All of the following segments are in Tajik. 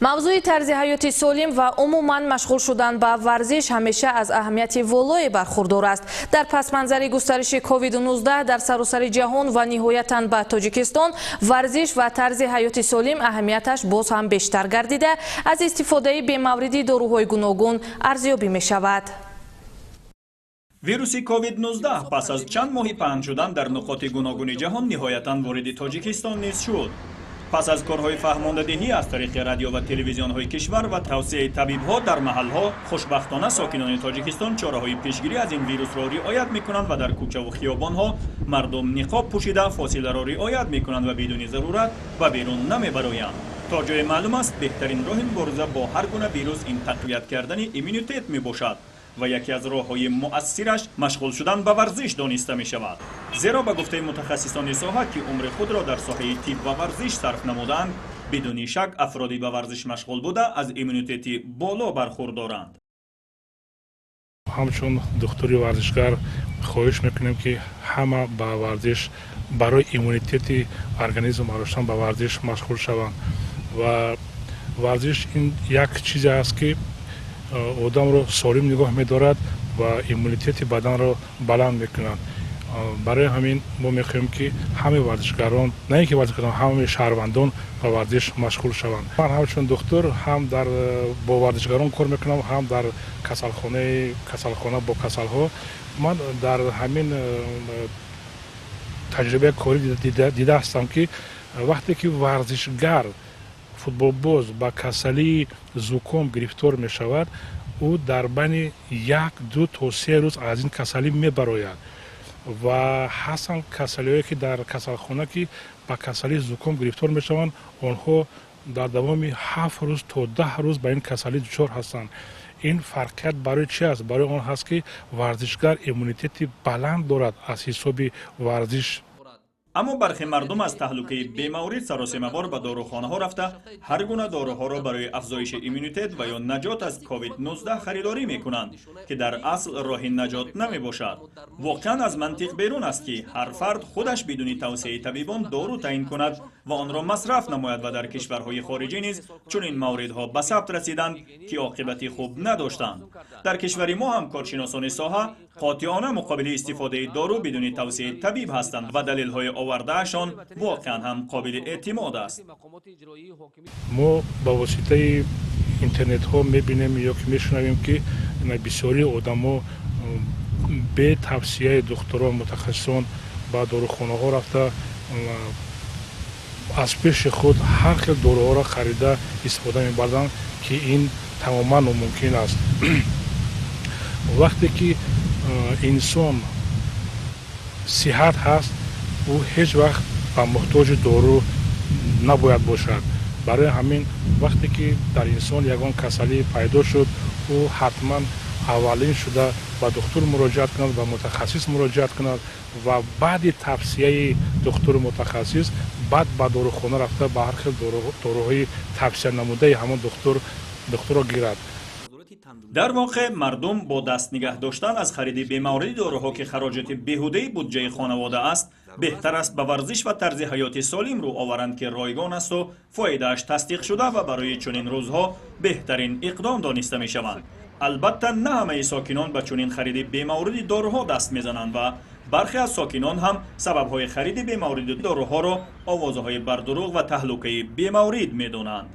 мавзӯи тарзи ҳаёти солим ва умуман машғул шудан ба варзиш ҳамеша аз аҳамияти волое бархурдор аст. Дар пасманзари густариши COVID-19 дар саросари ҷаҳон ва ниҳоятан ба Тоҷикистон варзиш ва тарзи ҳаёти солим аҳамияташ боз ҳам бештар гардида, аз истифодаи бемавриди дорӯҳои гуногун арзёбӣ мешавад. вируси COVID-19 пас аз чанд моҳи паҳн шудан дар нуқоти гуногуни ҷаҳон ниҳоятан вориди Тоҷикистон низ шуд. пас аз корҳои фаҳмондадеҳӣ аз тариқи радио ва телевизионҳои кишвар ва тавсияи табибҳо дар маҳалҳо, хушбахтона сокинони Тоҷикистон чораҳои пешгирӣ аз ин вирусро риоят мекунанд ва дар кӯчаву хиёбонҳо мардум ниқоб пӯшида фосиларо риоят мекунанд ва бидуни зарурат ба берун намебароянд. то ҷое маълум аст беҳтарин роҳи мубориза бо ҳар гуна вирус ин тақвият кардани иммунитет мебошад ва яке аз роҳҳои муассираш машғул шудан ба варзиш дониста мешавад. зеро ба гуфтаи мутахассисони соҳа ки умри худро дар соҳаи тиб ва варзиш сарф намуданд, бидуни шак афроди ба варзиш машғул буда аз иммунитети боло бархурдоранд. ҳамчун духтури варзишгар хоҳиш мекунем ки ҳама ба варзиш барои иммунитети организм бароштан ба варзиш машғул шаванд ва варзиш ин як чизе аст ки одамро солим нигоҳ медорад ва иммунитети баданро баланд мекунад. барои ҳамин мо мехоҳем ки ҳамаи варзишгарон, на ин ки варзишгарон, ҳамаи шаҳрвандон ба варзиш машғул шаванд. ман ҳамчун духтур ҳам бо варзишгарон кор мекунам, ҳам дар касалхона бо касалҳо. ман дар ҳамин таҷрибаи корӣ дидаастам ки вақте ки варзишгар футболбоз ба касалии зуком гирифтор мешавад, ӯ дар байни 1-2 то 3 рӯз аз ин касалӣ мебарояд ва ҳастан касалиҳое ки дар касалхона ки ба касалии зуком гирифтор мешаванд, онҳо дар давоми 7 рӯз то 10 рӯз ба ин касалӣ дучор ҳастанд. ин фарқият барои чи аст? барои он ҳаст ки варзишгар иммунитети баланд дорад аз ҳисоби варзиш. аммо бархе мардум аз таҳлукаи бемаврид саросемавор ба дорухонаҳо рафта ҳар гуна дорӯҳоро барои афзоиши иммунитет ва ё наҷот аз COVID-19 харидорӣ мекунанд ки дар асл роҳи наҷот намебошад. воқеан аз мантиқ берун аст ки ҳар фард худаш бидуни тавсияи табибон дору таъин кунад ва онро масраф намояд ва дар кишварҳои хориҷӣ низ чунин мавридҳо ба сабт расиданд ки оқибати хуб надоштанд. дар кишвари мо ҳам коршиносони соҳа қотиона муқобили истифодаи дору бидуни тавсияи табиб ҳастанд ва далелҳои овардаашон воқеан ҳам қобили эътимод аст. мо ба воситаи интернетҳо мебинем ё ки мешунавем ки бисёри одамо бе тавсияи духтурон мутахассисон ба дорухонаҳо рафта аз пеши худ ҳар хел дорӯҳоро харида истифода мебарданд ки ин тамоман номумкин аст. вақте ки инсон сиҳат ҳаст, ӯ ҳеҷ вақт ба муҳтоҷи дору набояд бошад. барои ҳамин вақте ки дар инсон ягон касалӣ пайдо шуд, ӯ ҳатман аввалин шуда ба духтур муроҷиат кунад, ба мутахассис муроҷиат кунад ва баъди тавсияи духтури мутахассис баъд ба дорухона рафта ба ҳар хел дорӯҳои тавсия намудаи ҳамон духтурро гирад. дар воқеъ мардум бо даст нигаҳ доштан аз хариди бемавриди дорӯҳо ки хароҷоти беҳудаи буҷаи хонавода аст, беҳтар аст ба варзиш ва тарзи ҳаёти солим рӯ оваранд ки ройгон асту фоидааш тасдиқ шуда ва барои чунин рӯзҳо беҳтарин иқдом дониста мешаванд. албатта на ҳамаи сокинон ба чунин хариди бемавриди дорӯҳо даст мезананд ва бархе аз сокинон ҳам сабабҳои хариди бемавриди дорӯҳоро овозаҳои бардурӯғ ва таҳлукаи бемаврид медонанд.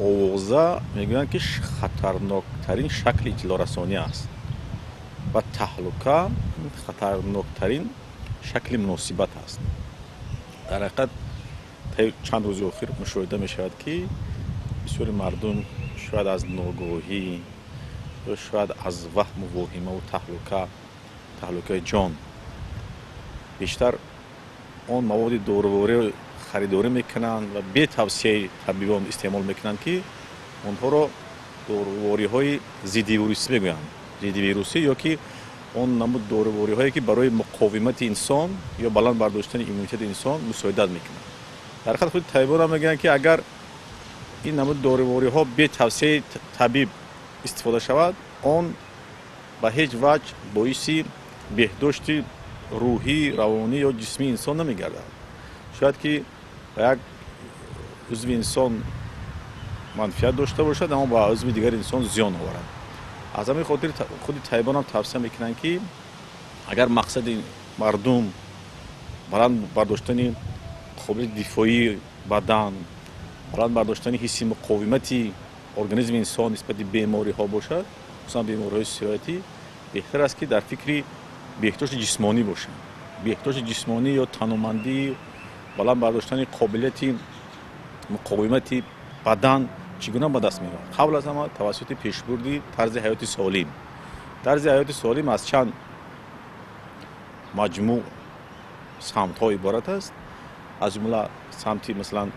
овоза мегӯянд ки хатарноктарин шакли иттилоърасонӣ аст ва таҳлука хатарноктарин шакли муносибат аст. дар ҳақиқат чанд рӯзи охир мушоҳида мешавад ки бисёри мардум шояд аз ногоҳӣ ё шояд аз ваҳму воҳимаву таҳлукаи ҷон бештар он маводи дорувори харидорӣ мекунанд ва бе тавсияи табибон истеъмол мекунанд ки онҳоро дорувориҳои зиддивирусӣ мегӯянд. зиддивирусӣ ё ки он намуд дорувориҳое ки барои муқовимати инсон ё баланд бардоштани иммунитети инсон мусоидат мекунанд. дар ҳақиқат худи табибон ҳам мегӯянд ки агар ин намуд дорувориҳо бе тавсияи табиб истифода шавад, он ба ҳеҷ ваҷ боиси беҳдошти рӯҳӣ, равонӣ ё ҷисмии инсон намегардад. шояд ки ба як عضو انسان منفعت داشته باشد اما با عضو دیگر انسان زیان آورد. از همین خاطر خود طالبان هم توصیه میکنند که اگر مقصد مردم برای برداشتن قابلیت دفاعی بدن، برای برداشتن حس مقاومتی ارگانیسم انسان نسبت به بیماری ها باشد، خصوصا بیماری های سرطانی، بهتر است که در فکر بهداشت جسمانی باشند. بهداشت جسمانی یا تنومندی برای برداشتن قابلیت مقاومت بدن چگونه به دست میاد؟ قبل از همه توسط پیشبردی طرز حیات سالم. طرز حیات سالم از چند مجموع سمت ها عبارت است. از جمله سمت مثلا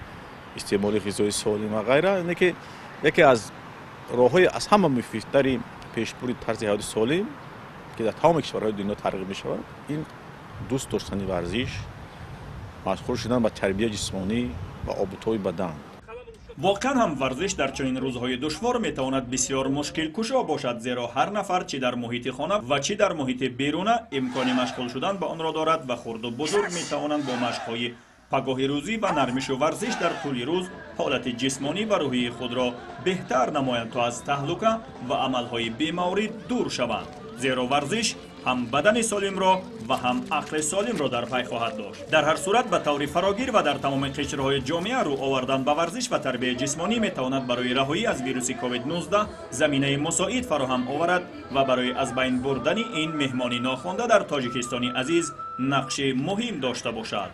استعمال غذای سالم و غیره. اینه که یکی از راه‌های از همه مفیدترین پیشبرد طرز حیات سالم که در تمام کشورهای دنیا ترغیب می شود، این دوست داشتن ورزش، مشغول شدن به تربیت جسمانی و آبوتای بدن. واقعا هم ورزش در چنین روزهای دشوار میتواند بسیار مشکل کشا باشد، زیرا هر نفر چی در محیط خانه و چی در محیط بیرون امکان مشغول شدن به آن را دارد و خرد و بزرگ میتوانند با مشق‌های پگاه روزی و نرمش و ورزش در طول روز حالت جسمانی و روحی خود را بهتر نمایند تا از تهلکه و عملهای بیماری دور شوند. زیرا ورزش هم بدن سالم را و هم عقل سالم را در پی خواهد داشت. در هر صورت به طور فراگیر و در تمام قشرهای جامعه رو آوردن به ورزش و تربیت جسمانی میتواند برای رهایی از ویروس کووید 19 زمینه مساعد فراهم آورد و برای از بین بردن این مهمانی ناخوانده در تاجیکستانی عزیز نقش مهم داشته باشد.